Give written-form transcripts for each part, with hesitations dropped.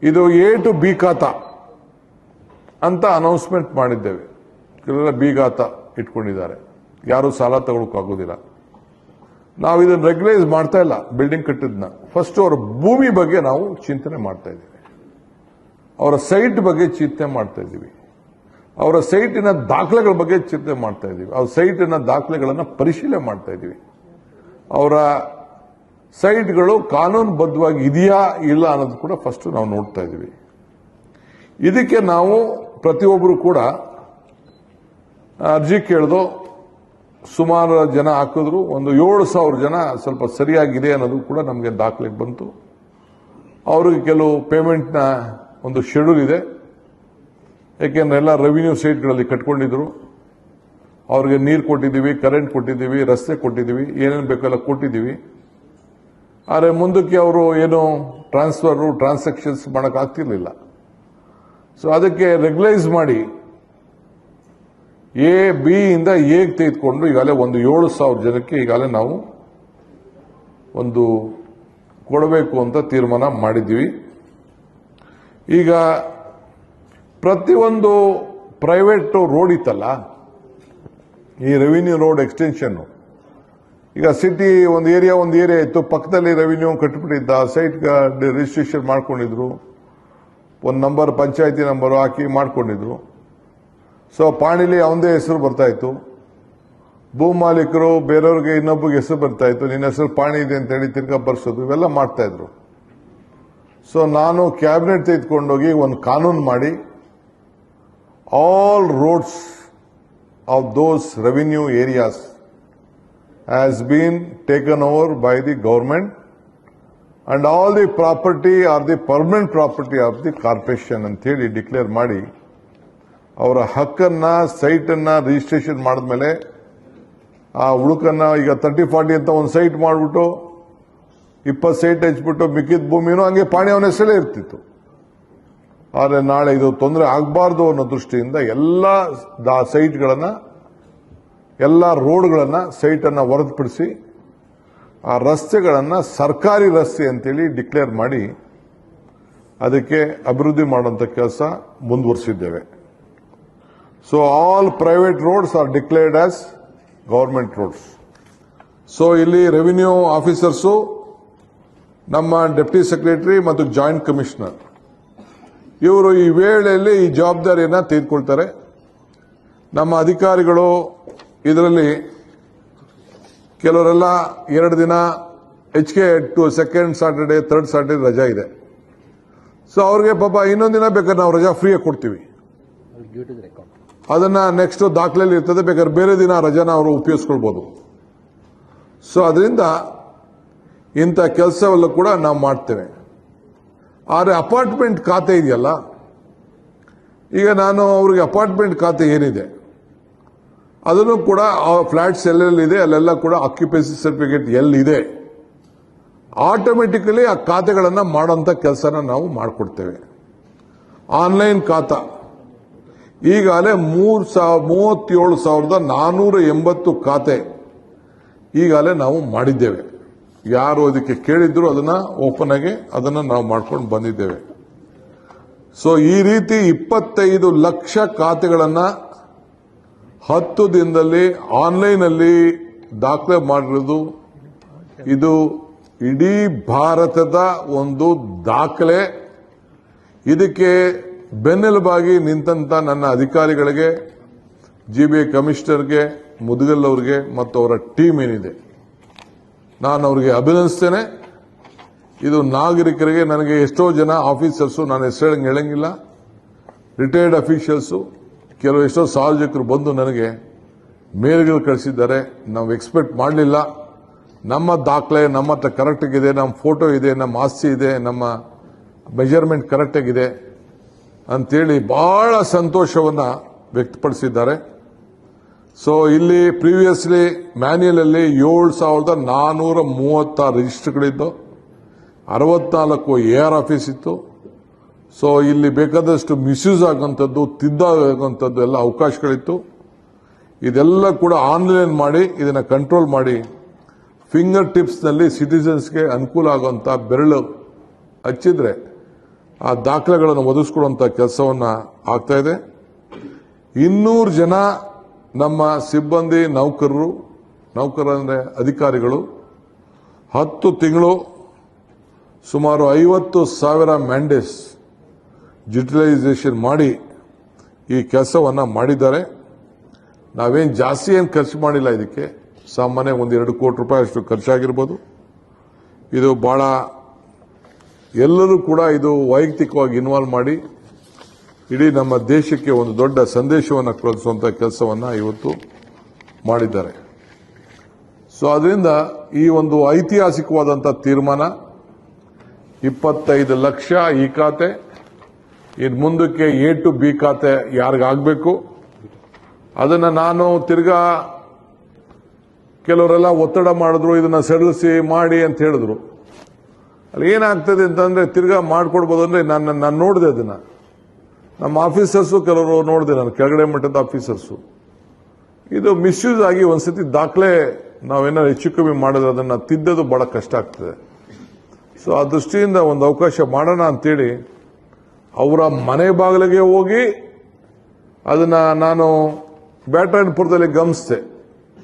ಇದು A to B ಖಾತಾ ಅಂತ ಅನೌನ್ಸ್ಮೆಂಟ್ ಮಾಡಿದ್ದೇವೆ. ಕೆಲವೆಲ್ಲ ಬಿ ಖಾತಾ ಇಟ್ಕೊಂಡಿದ್ದಾರೆ, ಯಾರು ಸಾಲ ತಗೊಳಕ್ಕಾಗೋದಿಲ್ಲ. ನಾವು ಇದನ್ನು ರೆಗ್ಯುಲೈಸ್ ಮಾಡ್ತಾ ಇಲ್ಲ. ಬಿಲ್ಡಿಂಗ್ ಕಟ್ಟಿದ್ನ ಫಸ್ಟ್ ಅವರ ಭೂಮಿ ಬಗ್ಗೆ ನಾವು ಚಿಂತನೆ ಮಾಡ್ತಾ ಇದ್ದೀವಿ, ಅವರ ಸೈಟ್ ಬಗ್ಗೆ ಚಿಂತನೆ ಮಾಡ್ತಾ ಇದ್ದೀವಿ, ಅವರ ಸೈಟಿನ ದಾಖಲೆಗಳ ಬಗ್ಗೆ ಚಿಂತನೆ ಮಾಡ್ತಾ ಇದ್ದೀವಿ, ಅವ್ರ ಸೈಟಿನ ದಾಖಲೆಗಳನ್ನು ಪರಿಶೀಲನೆ ಮಾಡ್ತಾ ಇದ್ದೀವಿ. ಅವರ ಸೈಟ್ಗಳು ಕಾನೂನುಬದ್ಧವಾಗಿ ಇದೆಯಾ ಇಲ್ಲ ಅನ್ನೋದು ಕೂಡ ಫಸ್ಟ್ ನಾವು ನೋಡ್ತಾ ಇದ್ದೀವಿ. ಇದಕ್ಕೆ ನಾವು ಪ್ರತಿಯೊಬ್ಬರು ಕೂಡ ಅರ್ಜಿ ಕೇಳಿದು ಸುಮಾರು ಜನ ಹಾಕಿದ್ರು. ಒಂದು 7,000 ಜನ ಸ್ವಲ್ಪ ಸರಿಯಾಗಿದೆ ಅನ್ನೋದು ಕೂಡ ನಮಗೆ ದಾಖಲೆಗೆ ಬಂತು. ಅವ್ರಿಗೆ ಕೆಲವು ಪೇಮೆಂಟ್ನ ಒಂದು ಶೆಡ್ಯೂಲ್ ಇದೆ, ಯಾಕೆಂದ್ರೆ ಎಲ್ಲ ರೆವಿನ್ಯೂ ಸೈಟ್ಗಳಲ್ಲಿ ಕಟ್ಕೊಂಡಿದ್ರು. ಅವ್ರಿಗೆ ನೀರು ಕೊಟ್ಟಿದ್ದೀವಿ, ಕರೆಂಟ್ ಕೊಟ್ಟಿದ್ದೀವಿ, ರಸ್ತೆ ಕೊಟ್ಟಿದ್ದೀವಿ, ಏನೇನು ಬೇಕೆಲ್ಲ ಕೊಟ್ಟಿದ್ದೀವಿ. ಆದರೆ ಮುಂದಕ್ಕೆ ಅವರು ಏನು ಟ್ರಾನ್ಸಾಕ್ಷನ್ಸ್ ಮಾಡೋಕ್ಕಾಗ್ತಿರ್ಲಿಲ್ಲ. ಸೊ ಅದಕ್ಕೆ ರೆಗ್ಯುಲೈಸ್ ಮಾಡಿ ಎ ಬಿ ಇಂದ ಎಗೆ ತೆಗೆದುಕೊಂಡು ಈಗಾಗಲೇ ಒಂದು 7,000 ಜನಕ್ಕೆ ಈಗಾಗಲೇ ನಾವು ಒಂದು ಕೊಡಬೇಕು ಅಂತ ತೀರ್ಮಾನ ಮಾಡಿದ್ದೀವಿ. ಈಗ ಪ್ರತಿಯೊಂದು ಪ್ರೈವೇಟ್ ರೋಡ್ ಇತ್ತಲ್ಲ, ಈ ರೆವಿನ್ಯೂ ರೋಡ್ ಎಕ್ಸ್ಟೆನ್ಷನ್, ಈಗ ಸಿಟಿ ಒಂದು ಏರಿಯಾ ಇತ್ತು, ಪಕ್ಕದಲ್ಲಿ ರೆವಿನ್ಯೂ ಕಟ್ಟಿಬಿಟ್ಟಿದ್ದ, ಸೈಟ್ ರಿಜಿಸ್ಟ್ರೇಷನ್ ಮಾಡ್ಕೊಂಡಿದ್ರು, ಒಂದು ನಂಬರ್ ಪಂಚಾಯತಿ ನಂಬರ್ ಹಾಕಿ ಮಾಡ್ಕೊಂಡಿದ್ರು. ಸೊ ಪಾಣಿಲಿ ಅವಂದೇ ಹೆಸರು ಬರ್ತಾ ಇತ್ತು, ಭೂ ಮಾಲೀಕರು ಬೇರೆಯವ್ರಿಗೆ ಇನ್ನೊಬ್ಬರಿಗೆ ಹೆಸರು ಬರ್ತಾ ಇತ್ತು, ನಿನ್ನ ಹೆಸರು ಪಾಣಿ ಇದೆ ಅಂತ ಹೇಳಿ ತಿರ್ಗಾ ಬರ್ಸೋದು, ಇವೆಲ್ಲ ಮಾಡ್ತಾ ಇದ್ರು. ಸೊ ನಾನು ಕ್ಯಾಬಿನೆಟ್ ತೆಗೆದುಕೊಂಡೋಗಿ ಒಂದು ಕಾನೂನು ಮಾಡಿ all roads of those revenue areas has been taken over by the government and all the property are the permanent property of the corporation ಅಂತ ಹೇಳಿ ಡಿಕ್ಲೇರ್ ಮಾಡಿ ಅವರ ಹಕ್ಕನ್ನ ಸೈಟನ್ನ ರಿಜಿಸ್ಟ್ರೇಷನ್ ಮಾಡಿದ್ಮೇಲೆ ಆ ಉಳುಕನ್ನ ಈಗ 30-40 ಅಂತ ಒಂದು ಸೈಟ್ ಮಾಡಿಬಿಟ್ಟು 20 ಸೈಟ್ ಹಚ್ಬಿಟ್ಟು ಮಿಕ್ಕಿದ ಭೂಮಿನೂ ಹಂಗೆ ಪಾಣಿ ಅವನ ಹೆಸರೇ ಇರ್ತಿತ್ತು. ಆದರೆ ನಾಳೆ ಇದು ತೊಂದರೆ ಆಗಬಾರ್ದು ಅನ್ನೋ ದೃಷ್ಟಿಯಿಂದ ಎಲ್ಲ ಸೈಟ್ಗಳನ್ನ, ಎಲ್ಲ ರೋಡ್ಗಳನ್ನ, ಸೈಟನ್ನು ಹೊರತುಪಡಿಸಿ ಆ ರಸ್ತೆಗಳನ್ನು ಸರ್ಕಾರಿ ರಸ್ತೆ ಅಂತೇಳಿ ಡಿಕ್ಲೇರ್ ಮಾಡಿ ಅದಕ್ಕೆ ಅಭಿವೃದ್ಧಿ ಮಾಡುವಂಥ ಕೆಲಸ ಮುಂದುವರಿಸಿದ್ದೇವೆ. So all private roads are declared as government roads. So ಇಲ್ಲಿ ರೆವಿನ್ಯೂ ಆಫೀಸರ್ಸು, ನಮ್ಮ ಡೆಪ್ಟಿ ಸೆಕ್ರೆಟರಿ ಮತ್ತು ಜಾಯಿಂಟ್ ಕಮಿಷನರ್ ಇವರು ಈ ವೇಳೆಯಲ್ಲಿ ಈ ಜವಾಬ್ದಾರಿಯನ್ನು ತೆಗೆದುಕೊಳ್ತಾರೆ. ನಮ್ಮ ಅಧಿಕಾರಿಗಳು ಇದರಲ್ಲಿ ಕೆಲವರೆಲ್ಲ 2 ದಿನ ಹೆಚ್ಚಿಗೆ ಸೆಕೆಂಡ್ ಸಾಟರ್ಡೆ, ಥರ್ಡ್ ಸಾಟರ್ಡೆ ರಜಾ ಇದೆ. ಸೊ ಅವ್ರಿಗೆ ಪಾಪ ಇನ್ನೊಂದು ದಿನ ಬೇಕಾದ್ರೆ ನಾವು ರಜಾ ಫ್ರೀಯಾಗಿ ಕೊಡ್ತೀವಿ, ಅದನ್ನ ನೆಕ್ಸ್ಟ್ ದಾಖಲೆಯಲ್ಲಿ ಇರ್ತದೆ, ಬೇಕಾದ್ರೆ ಬೇರೆ ದಿನ ರಜಾನ ಅವರು ಉಪಯೋಗಿಸ್ಕೊಳ್ಬಹುದು. ಸೊ ಅದರಿಂದ ಇಂಥ ಕೆಲಸವೆಲ್ಲ ಕೂಡ ನಾವು ಮಾಡ್ತೇವೆ. ಆದರೆ ಅಪಾರ್ಟ್ಮೆಂಟ್ ಖಾತೆ ಇದೆಯಲ್ಲ, ಈಗ ನಾನು ಅವ್ರಿಗೆ ಅಪಾರ್ಟ್ಮೆಂಟ್ ಖಾತೆ ಏನಿದೆ ಅದನ್ನು ಕೂಡ ಫ್ಲಾಟ್ಸ್ ಎಲ್ಲೆಲ್ಲಿದೆ ಅಲ್ಲೆಲ್ಲ ಕೂಡ ಆಕ್ಯುಪೆನ್ಸಿ ಸರ್ಟಿಫಿಕೇಟ್ ಎಲ್ಲಿದೆ ಆಟೋಮೆಟಿಕಲಿ ಆ ಖಾತೆಗಳನ್ನು ಮಾಡುವಂಥ ಕೆಲಸನ ನಾವು ಮಾಡಿಕೊಡ್ತೇವೆ. ಆನ್ಲೈನ್ ಖಾತಾ ಈಗಾಗಲೇ 37,480 ಖಾತೆ ಈಗಾಗಲೇ ನಾವು ಮಾಡಿದ್ದೇವೆ. ಯಾರು ಅದಕ್ಕೆ ಕೇಳಿದ್ರು ಅದನ್ನ ಓಪನ್ ಆಗಿ ಅದನ್ನು ನಾವು ಮಾಡ್ಕೊಂಡು ಬಂದಿದ್ದೇವೆ. ಸೊ ಈ ರೀತಿ 25 ಲಕ್ಷ ಖಾತೆಗಳನ್ನು 10 ದಿನದಲ್ಲಿ ಆನ್ಲೈನ್ ಅಲ್ಲಿ ದಾಖಲೆ ಮಾಡಿರೋದು ಇದು ಇಡೀ ಭಾರತದ ಒಂದು ದಾಖಲೆ. ಇದಕ್ಕೆ ಬೆನ್ನೆಲುಬಾಗಿ ನಿಂತಂತ ನನ್ನ ಅಧಿಕಾರಿಗಳಿಗೆ, ಜಿಬಿಐ ಕಮಿಷನರ್ಗೆ, ಮುದಗಲ್ ಅವರಿಗೆ ಮತ್ತು ಅವರ ಟೀಮ್ ಏನಿದೆ, ನಾನು ಅವರಿಗೆ ಅಭಿನಂದಿಸ್ತೇನೆ. ಇದು ನಾಗರಿಕರಿಗೆ, ನನಗೆ ಎಷ್ಟೋ ಜನ ಆಫೀಸರ್ಸು, ನಾನು ಹೆಸರು ಹೇಳಂಗಿಲ್ಲ, ರಿಟೈರ್ಡ್ ಅಫಿಷಿಯಲ್ಸು, ಕೆಲವು ಎಷ್ಟೋ ಸಾರ್ವಜನಿಕರು ಬಂದು ನನಗೆ ಮೇಲ್ಗಳು ಕಳಿಸಿದ್ದಾರೆ. ನಾವು ಎಕ್ಸ್ಪೆಕ್ಟ್ ಮಾಡಲಿಲ್ಲ, ನಮ್ಮ ದಾಖಲೆ ನಮ್ಮ ಹತ್ರ ಕರೆಕ್ಟಾಗಿದೆ, ನಮ್ಮ ಫೋಟೋ ಇದೆ, ನಮ್ಮ ಆಸ್ತಿ ಇದೆ, ನಮ್ಮ ಮೆಜರ್ಮೆಂಟ್ ಕರೆಕ್ಟಾಗಿದೆ ಅಂತೇಳಿ ಬಹಳ ಸಂತೋಷವನ್ನು ವ್ಯಕ್ತಪಡಿಸಿದ್ದಾರೆ. ಸೊ ಇಲ್ಲಿ ಪ್ರೀವಿಯಸ್ಲಿ ಮ್ಯಾನ್ಯಲ್ ಅಲ್ಲಿ 7,436 ರಿಜಿಸ್ಟರ್ಗಳಿದ್ದು, 64 AR ಆಫೀಸ್ ಇತ್ತು. ಸೊ ಇಲ್ಲಿ ಬೇಕಾದಷ್ಟು ಮಿಸ್ಯೂಸ್ ಆಗುವಂಥದ್ದು, ತಿದ್ದಾಗುವಂಥದ್ದು ಎಲ್ಲ ಅವಕಾಶಗಳಿತ್ತು. ಇದೆಲ್ಲ ಕೂಡ ಆನ್ಲೈನ್ ಮಾಡಿ ಇದನ್ನು ಕಂಟ್ರೋಲ್ ಮಾಡಿ ಫಿಂಗರ್ ಟಿಪ್ಸ್ನಲ್ಲಿ ಸಿಟಿಸನ್ಸ್ಗೆ ಅನುಕೂಲ ಆಗುವಂಥ ಬೆರಳು ಹಚ್ಚಿದ್ರೆ ಆ ದಾಖಲೆಗಳನ್ನು ಒದಗಿಸಿಕೊಡುವಂತ ಕೆಲಸವನ್ನ ಆಗ್ತಾ ಇದೆ. 200 ಜನ ನಮ್ಮ ಸಿಬ್ಬಂದಿ ನೌಕರರಂದ್ರೆ ಅಧಿಕಾರಿಗಳು 10 ತಿಂಗಳು ಸುಮಾರು 50,000 ಮ್ಯಾಂಡೇಸ್ ಯುಟಿಲೈಸೇಷನ್ ಮಾಡಿ ಈ ಕೆಲಸವನ್ನ ಮಾಡಿದ್ದಾರೆ. ನಾವೇನು ಜಾಸ್ತಿ ಏನು ಖರ್ಚು ಮಾಡಿಲ್ಲ. ಇದಕ್ಕೆ ಸಾಮಾನ್ಯ 1-2 ಕೋಟಿ ರೂಪಾಯಿ ಅಷ್ಟು ಖರ್ಚಾಗಿರ್ಬೋದು. ಇದು ಬಹಳ ಎಲ್ಲರೂ ಕೂಡ ಇದು ವೈಯಕ್ತಿಕವಾಗಿ ಇನ್ವಾಲ್ವ್ ಮಾಡಿ ಇಡೀ ನಮ್ಮ ದೇಶಕ್ಕೆ ಒಂದು ದೊಡ್ಡ ಸಂದೇಶವನ್ನು ಕಳಿಸುವಂತ ಕೆಲಸವನ್ನ ಇವತ್ತು ಮಾಡಿದ್ದಾರೆ. ಸೊ ಅದರಿಂದ ಈ ಒಂದು ಐತಿಹಾಸಿಕವಾದಂತಹ ತೀರ್ಮಾನ 25 ಲಕ್ಷ ಈ ಖಾತೆ, ಇನ್ನು ಮುಂದಕ್ಕೆ A to B ಖಾತೆ ಯಾರಿಗಾಗಬೇಕು ಅದನ್ನ ನಾನು ತಿರ್ಗಾ ಕೆಲವರೆಲ್ಲ ಒತ್ತಡ ಮಾಡಿದ್ರು, ಇದನ್ನ ಸಡಿಲಿಸಿ ಮಾಡಿ ಅಂತ ಹೇಳಿದ್ರು. ಅಲ್ಲಿ ಏನಾಗ್ತದೆ ಅಂತಂದ್ರೆ ತಿರ್ಗಾ ಮಾಡ್ಕೊಡ್ಬೋದು ಅಂದ್ರೆ ನಾನು ನೋಡಿದೆ ಅದನ್ನ. ನಮ್ಮ ಆಫೀಸರ್ಸು ಕೆಲವರು ನೋಡಿದೆ, ನಾನು ಕೆಳಗಡೆ ಮಟ್ಟದ ಆಫೀಸರ್ಸು. ಇದು ಮಿಸ್ಯೂಸ್ ಆಗಿ ಒಂದ್ಸತಿ ದಾಖಲೆ ನಾವೇನಾದ್ರು ಹೆಚ್ಚು ಕಮ್ಮಿ ಮಾಡಿದ್ರೆ ಅದನ್ನ ತಿದ್ದೋದು ಬಹಳ ಕಷ್ಟ ಆಗ್ತದೆ. ಸೊ ಆ ದೃಷ್ಟಿಯಿಂದ ಒಂದು ಅವಕಾಶ ಮಾಡೋಣ ಅಂತೇಳಿ ಅವರ ಮನೆ ಬಾಗಿಲಿಗೆ ಹೋಗಿ ಅದನ್ನ ನಾನು ಬ್ಯಾಟರಾಯನಪುರದಲ್ಲಿ ಗಮನಿಸಿದೆ.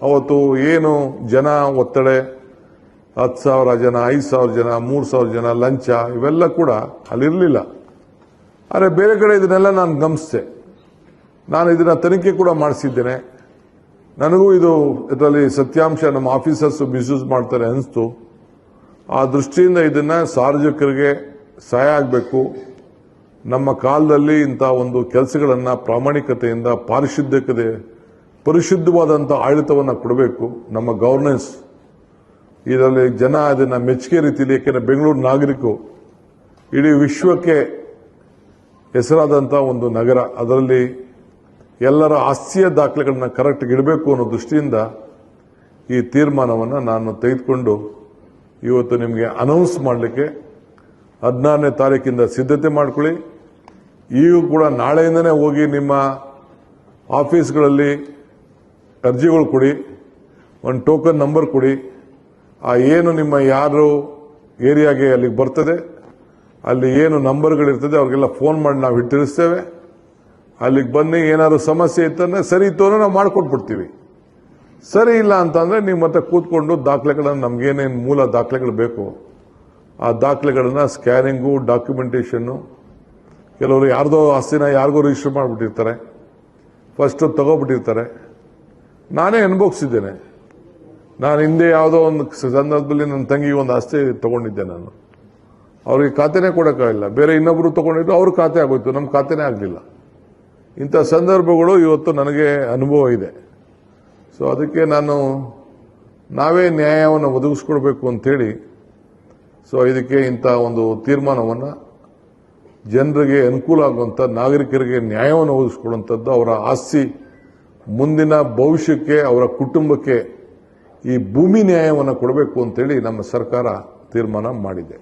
ಅವತ್ತು ಏನು ಜನ ಒತ್ತಡ, 10,000 ಜನ, 5,000 ಜನ, 3,000 ಜನ, ಲಂಚ ಇವೆಲ್ಲ ಕೂಡ ಅಲ್ಲಿರಲಿಲ್ಲ. ಆದರೆ ಬೇರೆ ಕಡೆ ಇದನ್ನೆಲ್ಲ ನಾನು ಗಮನಿಸಿದೆ. ನಾನು ಇದನ್ನ ತನಿಖೆ ಕೂಡ ಮಾಡಿಸಿದ್ದೇನೆ. ನನಗೂ ಇದರಲ್ಲಿ ಸತ್ಯಾಂಶ ನಮ್ಮ ಆಫೀಸರ್ಸ್ ಮಿಸ್ಯೂಸ್ ಮಾಡ್ತಾರೆ ಅನಿಸ್ತು. ಆ ದೃಷ್ಟಿಯಿಂದ ಇದನ್ನ ಸಾರ್ವಜನಿಕರಿಗೆ ಸಹಾಯ ಆಗಬೇಕು. ನಮ್ಮ ಕಾಲದಲ್ಲಿ ಇಂಥ ಒಂದು ಕೆಲಸಗಳನ್ನ ಪ್ರಾಮಾಣಿಕತೆಯಿಂದ ಪರಿಶುದ್ಧವಾದಂತಹ ಆಡಳಿತವನ್ನು ಕೊಡಬೇಕು. ನಮ್ಮ ಗವರ್ನೆನ್ಸ್ ಇದರಲ್ಲಿ ಜನ ಅದನ್ನ ಮೆಚ್ಚುಗೆ ರೀತಿಯಲ್ಲಿ, ಯಾಕೆಂದ್ರೆ ಬೆಂಗಳೂರು ನಾಗರಿಕರು ಇಡೀ ವಿಶ್ವಕ್ಕೆ ಹೆಸರಾದಂತಹ ಒಂದು ನಗರ, ಅದರಲ್ಲಿ ಎಲ್ಲರ ಆಸ್ತಿಯ ದಾಖಲೆಗಳನ್ನ ಕರೆಕ್ಟ್ ಇಡಬೇಕು ಅನ್ನೋ ದೃಷ್ಟಿಯಿಂದ ಈ ತೀರ್ಮಾನವನ್ನು ನಾನು ತೆಗೆದುಕೊಂಡು ಇವತ್ತು ನಿಮಗೆ ಅನೌನ್ಸ್ ಮಾಡಲಿಕ್ಕೆ 16ನೇ ತಾರೀಕಿಂದ ಸಿದ್ಧತೆ ಮಾಡ್ಕೊಳ್ಳಿ. ಈಗ ಕೂಡ ನಾಳೆಯಿಂದನೇ ಹೋಗಿ ನಿಮ್ಮ ಆಫೀಸ್ಗಳಲ್ಲಿ ಅರ್ಜಿಗಳು ಕೊಡಿ, ಒಂದು ಟೋಕನ್ ನಂಬರ್ ಕೊಡಿ. ಆ ಏನು ನಿಮ್ಮ ಯಾರು ಏರಿಯಾಗೆ ಅಲ್ಲಿಗೆ ಬರ್ತದೆ ಅಲ್ಲಿ ಏನು ನಂಬರ್ಗಳಿರ್ತದೆ ಅವ್ರಿಗೆಲ್ಲ ಫೋನ್ ಮಾಡಿ ನಾವು ತಿಳಿಸ್ತೇವೆ. ಅಲ್ಲಿಗೆ ಬನ್ನಿ. ಏನಾದ್ರು ಸಮಸ್ಯೆ ಇತ್ತಂದ್ರೆ ಸರಿ ಇತ್ತು ಅಂದ್ರೆ ನಾವು ಮಾಡಿಕೊಟ್ಬಿಡ್ತೀವಿ. ಸರಿ ಇಲ್ಲ ಅಂತಂದ್ರೆ ನೀವು ಮತ್ತೆ ಕೂತ್ಕೊಂಡು ದಾಖಲೆಗಳನ್ನು ನಮ್ಗೇನೇನು ಮೂಲ ದಾಖಲೆಗಳು ಬೇಕು ಆ ದಾಖಲೆಗಳನ್ನ ಸ್ಕ್ಯಾನಿಂಗು, ಡಾಕ್ಯುಮೆಂಟೇಷನ್ನು, ಕೆಲವರು ಯಾರ್ದೋ ಆಸ್ತಿನ ಯಾರಿಗೋ ರಿಜಿಸ್ಟರ್ ಮಾಡಿಬಿಟ್ಟಿರ್ತಾರೆ, ಫಸ್ಟ್ ತಗೋಬಿಟ್ಟಿರ್ತಾರೆ. ನಾನೇ ಅನುಭವಿಸಿದ್ದೇನೆ. ನಾನು ಹಿಂದೆ ಯಾವುದೋ ಒಂದು ಸಂದರ್ಭದಲ್ಲಿ ನನ್ನ ತಂಗಿ ಒಂದು ಆಸ್ತಿ ತಗೊಂಡಿದ್ದೆ. ನಾನು ಅವ್ರಿಗೆ ಖಾತೆನೇ ಕೊಡೋಕ್ಕಾಗಿಲ್ಲ. ಬೇರೆ ಇನ್ನೊಬ್ರು ತಗೊಂಡಿದ್ರು, ಅವ್ರ ಖಾತೆ ಆಗೋಯ್ತು, ನಮ್ಮ ಖಾತೆನೇ ಆಗಲಿಲ್ಲ. ಇಂಥ ಸಂದರ್ಭಗಳು ಇವತ್ತು ನನಗೆ ಅನುಭವ ಇದೆ. ಸೊ ಅದಕ್ಕೆ ನಾವೇ ನ್ಯಾಯವನ್ನು ಒದಗಿಸ್ಕೊಡ್ಬೇಕು ಅಂತೇಳಿ ಇದಕ್ಕೆ ಇಂಥ ಒಂದು ತೀರ್ಮಾನವನ್ನು ಜನರಿಗೆ ಅನುಕೂಲ ಆಗುವಂಥ, ನಾಗರಿಕರಿಗೆ ನ್ಯಾಯವನ್ನು ಒದಗಿಸ್ಕೊಡುವಂಥದ್ದು, ಅವರ ಆಸ್ತಿ ಮುಂದಿನ ಭವಿಷ್ಯಕ್ಕೆ, ಅವರ ಕುಟುಂಬಕ್ಕೆ ಈ ಭೂಮಿ ನ್ಯಾಯವನ್ನು ಕೊಡಬೇಕು ಅಂತೇಳಿ ನಮ್ಮ ಸರ್ಕಾರ ತೀರ್ಮಾನ ಮಾಡಿದೆ.